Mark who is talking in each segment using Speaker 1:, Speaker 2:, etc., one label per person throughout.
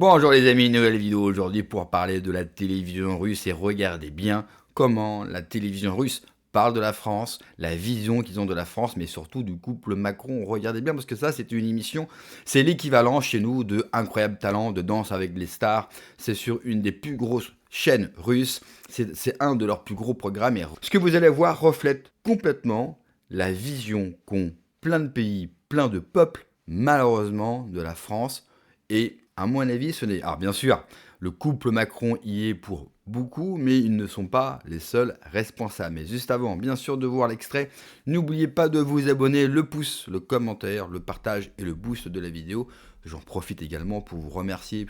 Speaker 1: Bonjour les amis, nouvelle vidéo aujourd'hui pour parler de la télévision russe et regardez bien comment la télévision russe parle de la France, la vision qu'ils ont de la France, mais surtout du couple Macron. Regardez bien parce que ça c'est une émission, c'est l'équivalent chez nous de Incroyable Talent, de Danse avec les stars. C'est sur une des plus grosses chaînes russes, c'est un de leurs plus gros programmes et ce que vous allez voir reflète complètement la vision qu'ont plein de pays, plein de peuples, malheureusement, de la France. Et à mon avis, ce n'est... Alors bien sûr, le couple Macron y est pour beaucoup, mais ils ne sont pas les seuls responsables. Mais juste avant, bien sûr, de voir l'extrait, n'oubliez pas de vous abonner, le pouce, le commentaire, le partage et le boost de la vidéo. J'en profite également pour vous remercier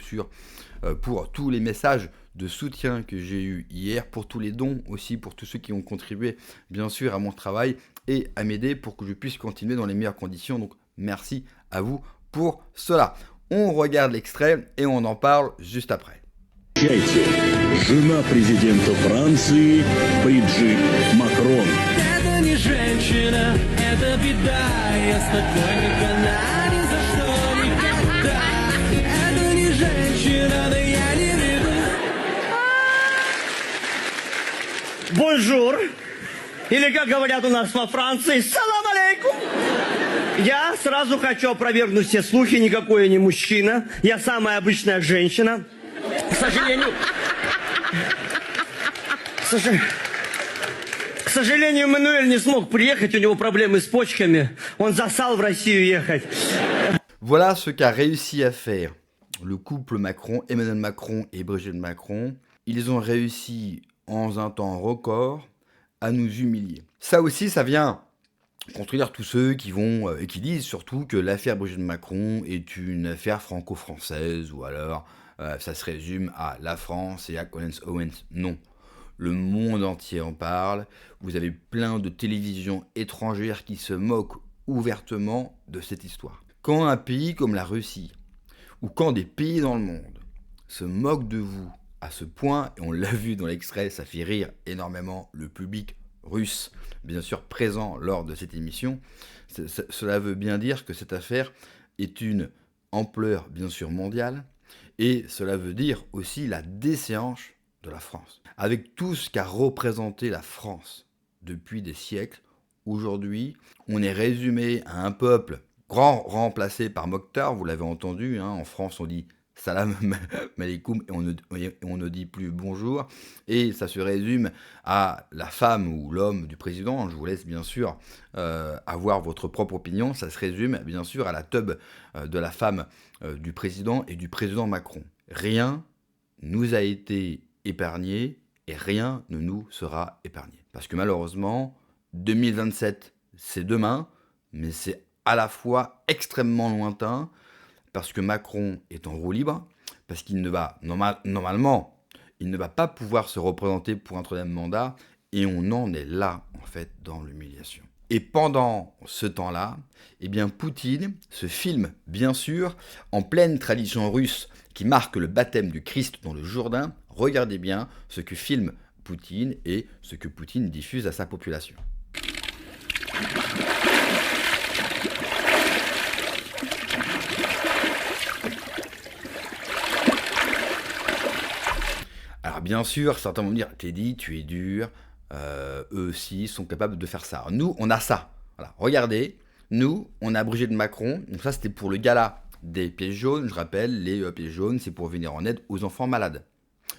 Speaker 1: pour tous les messages de soutien que j'ai eu hier, pour tous les dons aussi, pour tous ceux qui ont contribué, bien sûr, à mon travail et à m'aider pour que je puisse continuer dans les meilleures conditions. Donc, merci à vous pour cela. On regarde l'extrait et on en parle juste après.
Speaker 2: Жена президента Франции Бриджит Макрон.
Speaker 3: Это не женщина, это беда. Я с такой никогда, ни за что, никогда. Это не женщина, да я не веду.
Speaker 4: Бонжур! Или, как говорят у нас во Франции, салам алейкум! Я сразу хочу опровергнуть все слухи, никакой я не мужчина. Я самая обычная женщина. К сожалению... К сожалению, Эммануэль не смог приехать, у него проблемы с почками. Он засал в Россию ехать.
Speaker 1: Voilà ce qu'a réussi à faire le couple Macron, Emmanuel Macron et Brigitte Macron. Ils ont réussi en un temps record à nous humilier. Ça aussi, ça vient contredire tous ceux qui vont et qui disent surtout que l'affaire Brigitte Macron est une affaire franco-française ou alors ça se résume à la France et à Collins Owens. Non. Le monde entier en parle. Vous avez plein de télévisions étrangères qui se moquent ouvertement de cette histoire. Quand un pays comme la Russie, ou quand des pays dans le monde se moquent de vous à ce point, et on l'a vu dans l'extrait, ça fait rire énormément le public russe, bien sûr présent lors de cette émission, cela veut bien dire que cette affaire est une ampleur bien sûr mondiale, et cela veut dire aussi la déséance de la France. Avec tout ce qu'a représenté la France depuis des siècles, aujourd'hui, on est résumé à un peuple grand remplacé par Mokhtar, vous l'avez entendu, hein, en France on dit salam alaikum et on ne dit plus bonjour, et ça se résume à la femme ou l'homme du président. Je vous laisse bien sûr avoir votre propre opinion. Ça se résume bien sûr à la teub de la femme du président et du président Macron. Rien nous a été épargné et rien ne nous sera épargné. Parce que malheureusement, 2027, c'est demain, mais c'est à la fois extrêmement lointain, parce que Macron est en roue libre, parce qu'il ne va, normalement, il ne va pas pouvoir se représenter pour un troisième mandat, et on en est là, en fait, dans l'humiliation. Et pendant ce temps-là, eh bien, Poutine se filme, bien sûr, en pleine tradition russe qui marque le baptême du Christ dans le Jourdain. Regardez bien ce que filme Poutine et ce que Poutine diffuse à sa population. Alors bien sûr, certains vont me dire, Teddy, tu es dur, eux aussi sont capables de faire ça. Nous, on a ça. Voilà. Regardez, nous, on a Brigitte Macron. Donc ça, c'était pour le gala des pièces jaunes. Je rappelle, les pièces jaunes, c'est pour venir en aide aux enfants malades.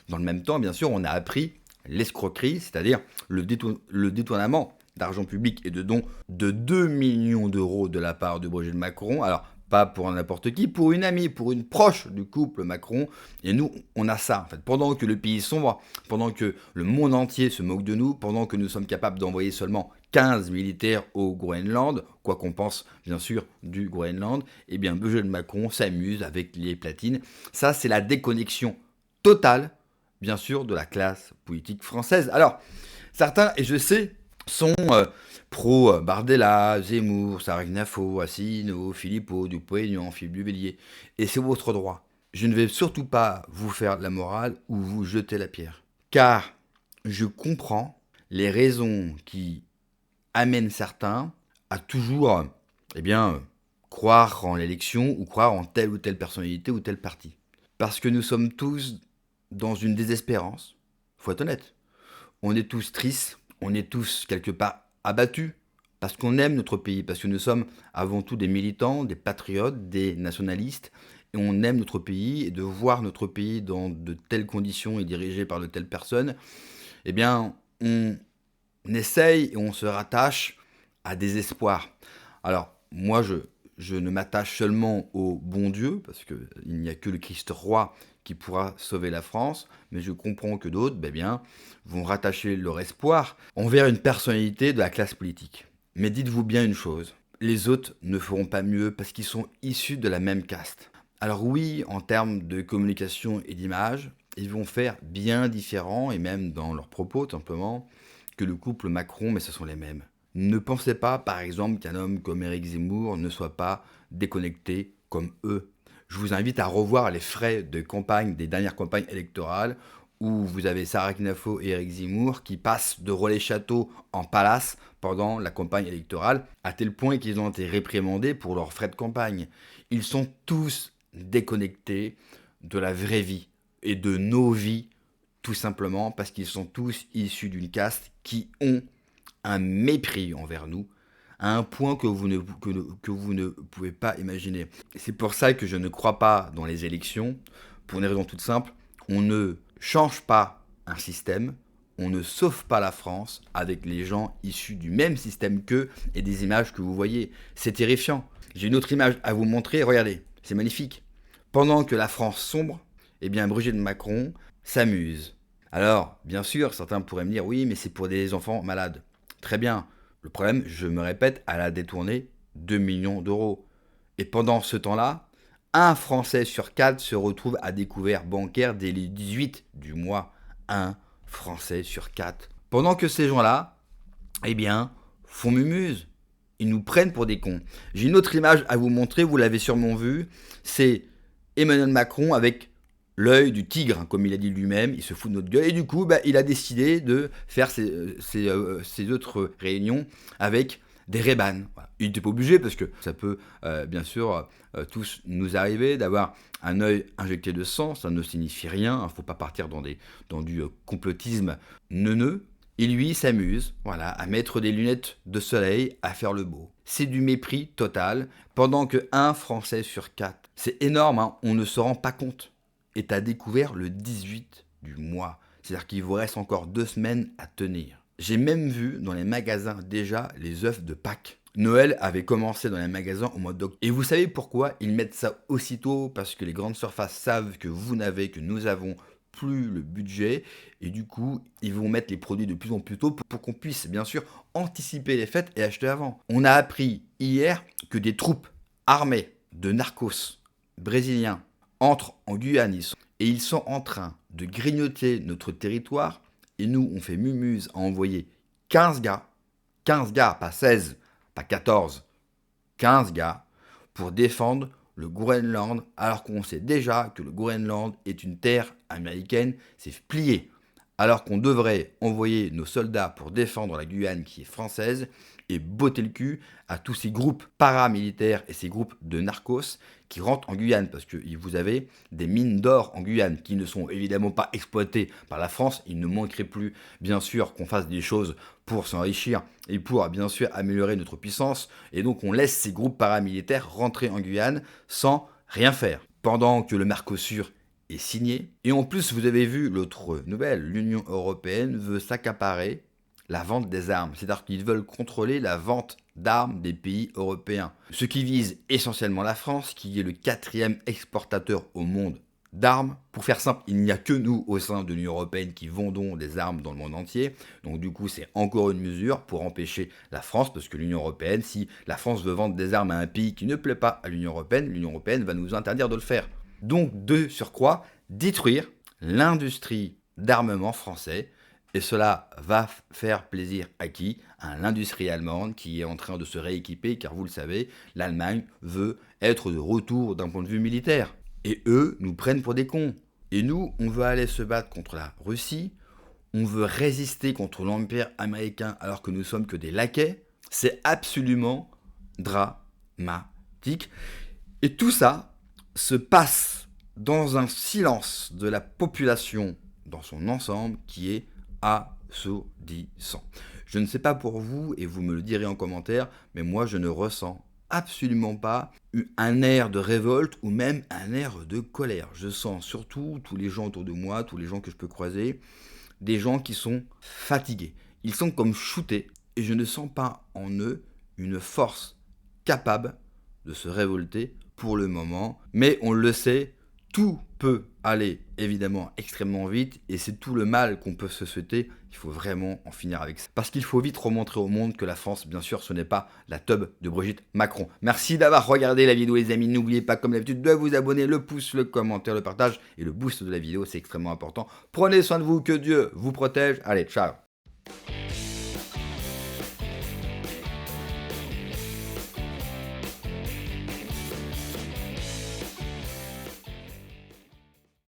Speaker 1: Dans le même temps, bien sûr, on a appris l'escroquerie, c'est-à-dire le détournement d'argent public et de dons de 2 millions d'euros de la part de Brigitte Macron. Alors, pas pour n'importe qui, pour une amie, pour une proche du couple Macron. Et nous, on a ça. En fait, pendant que le pays sombre, pendant que le monde entier se moque de nous, pendant que nous sommes capables d'envoyer seulement 15 militaires au Groenland, quoi qu'on pense bien sûr du Groenland, eh bien Brigitte Macron s'amuse avec les platines. Ça, c'est la déconnexion totale, bien sûr, de la classe politique française. Alors, certains, et je sais, sont pro Bardella, Zemmour, Saragnafo, Asselineau, Philippot, Dupont-Aignan, Philippe Duvelier. Et c'est votre droit. Je ne vais surtout pas vous faire de la morale ou vous jeter la pierre. Car je comprends les raisons qui amènent certains à toujours croire en l'élection ou croire en telle ou telle personnalité ou tel parti. Parce que nous sommes tous dans une désespérance, faut être honnête. On est tous tristes, on est tous quelque part abattus, parce qu'on aime notre pays, parce que nous sommes avant tout des militants, des patriotes, des nationalistes, et on aime notre pays, et de voir notre pays dans de telles conditions et dirigé par de telles personnes, eh bien, on essaye et on se rattache à des espoirs. Alors, moi, je ne m'attache seulement au bon Dieu, parce qu'il n'y a que le Christ roi qui pourra sauver la France, mais je comprends que d'autres, bien, vont rattacher leur espoir envers une personnalité de la classe politique. Mais dites-vous bien une chose, les autres ne feront pas mieux parce qu'ils sont issus de la même caste. Alors oui, en termes de communication et d'image, ils vont faire bien différent, et même dans leurs propos, tout simplement, que le couple Macron, mais ce sont les mêmes. Ne pensez pas, par exemple, qu'un homme comme Éric Zemmour ne soit pas déconnecté comme eux. Je vous invite à revoir les frais de campagne des dernières campagnes électorales où vous avez Sarah Knafo et Éric Zemmour qui passent de relais château en palace pendant la campagne électorale, à tel point qu'ils ont été réprimandés pour leurs frais de campagne. Ils sont tous déconnectés de la vraie vie et de nos vies, tout simplement parce qu'ils sont tous issus d'une caste qui ont un mépris envers nous, à un point que vous ne pouvez pas imaginer. C'est pour ça que je ne crois pas dans les élections, pour une raison toute simple, on ne change pas un système, on ne sauve pas la France avec les gens issus du même système qu'eux et des images que vous voyez. C'est terrifiant. J'ai une autre image à vous montrer, regardez, c'est magnifique. Pendant que la France sombre, eh bien Brigitte Macron s'amuse. Alors, bien sûr, certains pourraient me dire, oui, mais c'est pour des enfants malades. Très bien. Le problème, je me répète, elle a détourné 2 millions d'euros. Et pendant ce temps-là, un Français sur 4 se retrouve à découvert bancaire dès les 18 du mois. Un Français sur 4. Pendant que ces gens-là, eh bien, font mumuse. Ils nous prennent pour des cons. J'ai une autre image à vous montrer, vous l'avez sûrement vue. C'est Emmanuel Macron avec l'œil du tigre, comme il a dit lui-même, il se fout de notre gueule. Et du coup, il a décidé de faire ses autres réunions avec des Ray-Ban. Voilà. Il n'était pas obligé parce que ça peut bien sûr tous nous arriver d'avoir un œil injecté de sang. Ça ne signifie rien. Il ne faut pas partir dans du complotisme neuneux. Et lui, il s'amuse à mettre des lunettes de soleil, à faire le beau. C'est du mépris total, pendant que 1 Français sur 4. C'est énorme, hein, on ne se rend pas compte. Est à découvert le 18 du mois. C'est-à-dire qu'il vous reste encore 2 semaines à tenir. J'ai même vu dans les magasins déjà les œufs de Pâques. Noël avait commencé dans les magasins au mois d'octobre. Et vous savez pourquoi ils mettent ça aussitôt? Parce que les grandes surfaces savent que que nous avons plus le budget. Et du coup, ils vont mettre les produits de plus en plus tôt pour qu'on puisse bien sûr anticiper les fêtes et acheter avant. On a appris hier que des troupes armées de narcos brésiliens entrent en Guyane et ils sont en train de grignoter notre territoire et nous, on fait mumuse à envoyer 15 gars, pas 16, pas 14, 15 gars pour défendre le Groenland alors qu'on sait déjà que le Groenland est une terre américaine, c'est plié. Alors qu'on devrait envoyer nos soldats pour défendre la Guyane qui est française et botter le cul à tous ces groupes paramilitaires et ces groupes de narcos qui rentrent en Guyane parce que vous avez des mines d'or en Guyane qui ne sont évidemment pas exploitées par la France. Il ne manquerait plus bien sûr qu'on fasse des choses pour s'enrichir et pour bien sûr améliorer notre puissance et donc on laisse ces groupes paramilitaires rentrer en Guyane sans rien faire. Pendant que le Mercosur est signé. Et en plus, vous avez vu l'autre nouvelle, l'Union européenne veut s'accaparer la vente des armes. C'est-à-dire qu'ils veulent contrôler la vente d'armes des pays européens. Ce qui vise essentiellement la France, qui est le 4e exportateur au monde d'armes. Pour faire simple, il n'y a que nous au sein de l'Union européenne qui vendons des armes dans le monde entier. Donc du coup, c'est encore une mesure pour empêcher la France, parce que l'Union européenne, si la France veut vendre des armes à un pays qui ne plaît pas à l'Union européenne va nous interdire de le faire. Donc, de surcroît, détruire l'industrie d'armement français. Et cela va faire plaisir à qui? À l'industrie allemande qui est en train de se rééquiper, car vous le savez, l'Allemagne veut être de retour d'un point de vue militaire. Et eux nous prennent pour des cons. Et nous, on veut aller se battre contre la Russie, on veut résister contre l'Empire américain alors que nous sommes que des laquais. C'est absolument dramatique. Et tout ça se passe dans un silence de la population dans son ensemble qui est assourdissant. Je ne sais pas pour vous, et vous me le direz en commentaire, mais moi je ne ressens absolument pas un air de révolte ou même un air de colère. Je sens surtout tous les gens autour de moi, tous les gens que je peux croiser, des gens qui sont fatigués. Ils sont comme shootés et je ne sens pas en eux une force capable de se révolter pour le moment. Mais on le sait, tout peut aller évidemment extrêmement vite et c'est tout le mal qu'on peut se souhaiter. Il faut vraiment en finir avec ça. Parce qu'il faut vite remontrer au monde que la France, bien sûr, ce n'est pas la teub de Brigitte Macron. Merci d'avoir regardé la vidéo les amis. N'oubliez pas comme d'habitude de vous abonner, le pouce, le commentaire, le partage et le boost de la vidéo. C'est extrêmement important. Prenez soin de vous, que Dieu vous protège. Allez, ciao.